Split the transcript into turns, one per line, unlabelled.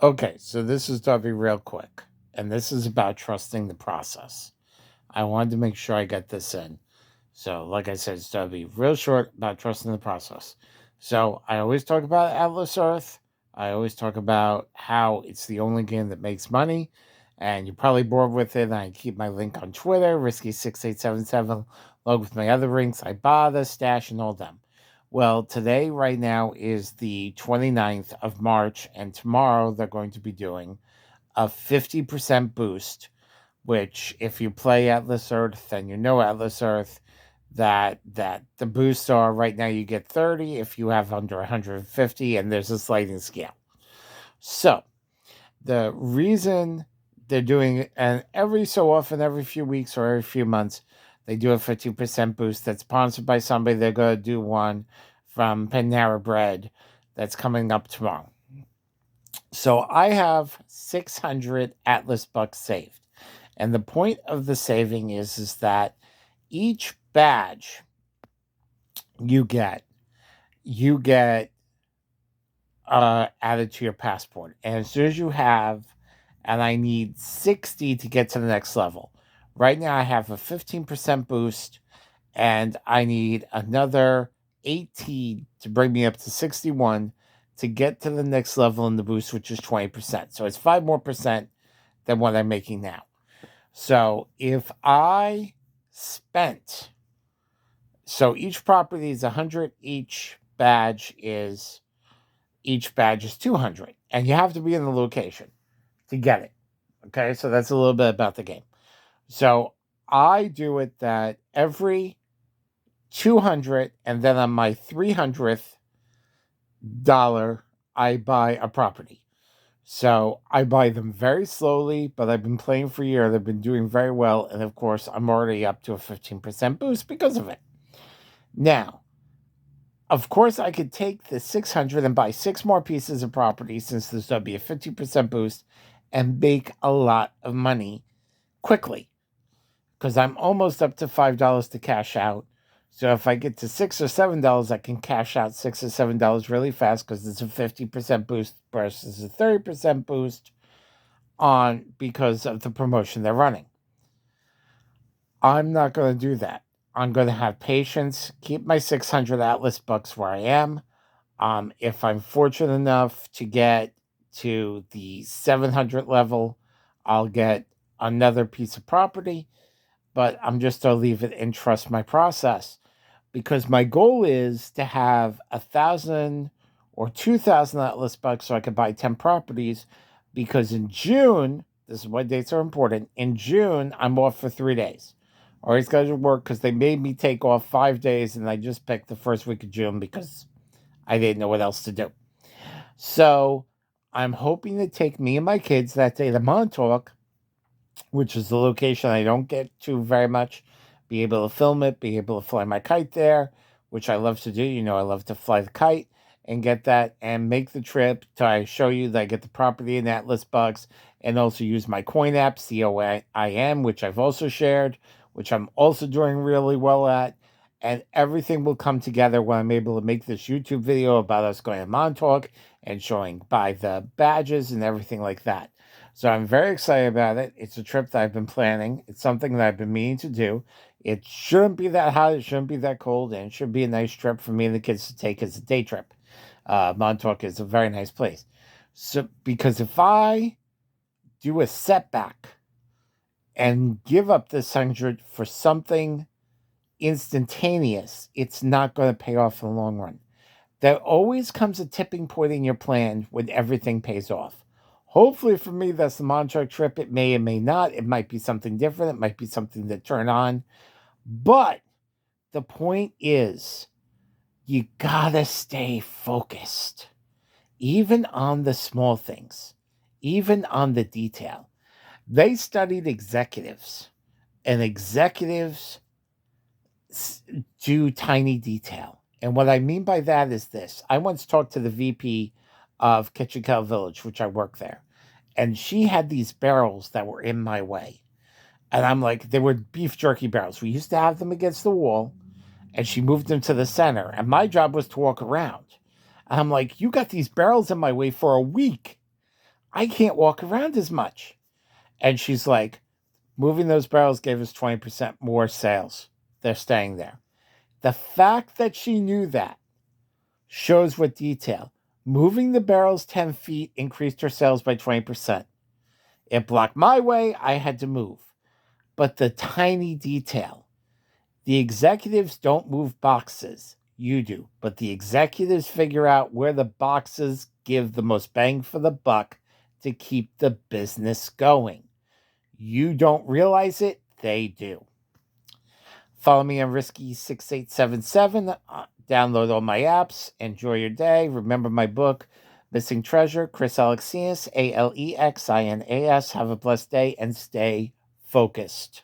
Okay, so this is to be real quick, and this is about trusting the process. I wanted to make sure I get this in. So, like I said, it's to be real short about trusting the process. So, I always talk about Atlas Earth. I always talk about how it's the only game that makes money, and you're probably bored with it. And I keep my link on Twitter, Risky6877, along with my other links, Ibotta, Stash, and all them. Well, today, right now, is the 29th of March, and tomorrow they're going to be doing a 50% boost, which if you play Atlas Earth and you know Atlas Earth, that the boosts are right now you get 30 if you have under 150, and there's a sliding scale. So the reason they're doing it, and every so often, every few weeks or every few months, they do a 50% boost that's sponsored by somebody. They're going to do one from Panera Bread that's coming up tomorrow. So I have 600 Atlas bucks saved. And the point of the saving is that each badge you get, you get added to your passport. And as soon as you have, and I need 60 to get to the next level. Right now I have a 15% boost, and I need another 18 to bring me up to 61 to get to the next level in the boost, which is 20%. So it's 5 more percent than what I'm making now. So if I spent, so each property is 100, each badge is 200, and you have to be in the location to get it. Okay, so that's a little bit about the game. So I do it that every 200, and then on my 300th dollar, I buy a property. So I buy them very slowly, but I've been playing for a year. They've been doing very well. And of course, I'm already up to a 15% boost because of it. Now, of course, I could take the 600 and buy 6 more pieces of property since this would be a 50% boost and make a lot of money quickly because I'm almost up to $5 to cash out. So if I get to $6 or $7, I can cash out $6 or $7 really fast because it's a 50% boost versus a 30% boost on because of the promotion they're running. I'm not going to do that. I'm going to have patience, keep my 600 Atlas bucks where I am. If I'm fortunate enough to get to the 700 level, I'll get another piece of property, but I'm just going to leave it and trust my process because my goal is to have 1,000 or 2,000 Atlas bucks so I can buy 10 properties. Because in June, this is why dates are important. In June, I'm off for 3 days. Already scheduled work because they made me take off 5 days, and I just picked the first week of June because I didn't know what else to do. So I'm hoping to take me and my kids that day to Montauk, which is the location I don't get to very much, be able to film it, be able to fly my kite there, which I love to do. You know, I love to fly the kite and get that and make the trip to show you that I get the property in Atlas bucks and also use my coin app, COIM, which I've also shared, which I'm also doing really well at. And everything will come together when I'm able to make this YouTube video about us going to Montauk and showing by the badges and everything like that. So I'm very excited about it. It's a trip that I've been planning. It's something that I've been meaning to do. It shouldn't be that hot. It shouldn't be that cold. And it should be a nice trip for me and the kids to take as a day trip. Montauk is a very nice place. So, because if I do a setback and give up this 100 for something instantaneous, it's not going to pay off in the long run. There always comes a tipping point in your plan when everything pays off. Hopefully for me, that's the Montauk trip. It may and may not. It might be something different. It might be something to turn on. But the point is, you gotta stay focused, even on the small things, even on the detail. They studied executives, and executives do tiny detail. And what I mean by that is this. I once talked to the VP of Ketchikel Village, which I work there, and she had these barrels that were in my way. And I'm like, they were beef jerky barrels. We used to have them against the wall, and she moved them to the center. And my job was to walk around. And I'm like, you got these barrels in my way for a week. I can't walk around as much. And she's like, moving those barrels gave us 20% more sales. They're staying there. The fact that she knew that shows what detail. Moving the barrels 10 feet increased her sales by 20%. It blocked my way. I had to move. But the tiny detail, the executives don't move boxes. You do. But the executives figure out where the boxes give the most bang for the buck to keep the business going. You don't realize it, they do. Follow me on Risky6877. Download all my apps. Enjoy your day. Remember my book, Missing Treasure, Chris Alexinas, Alexinas. Have a blessed day and stay focused.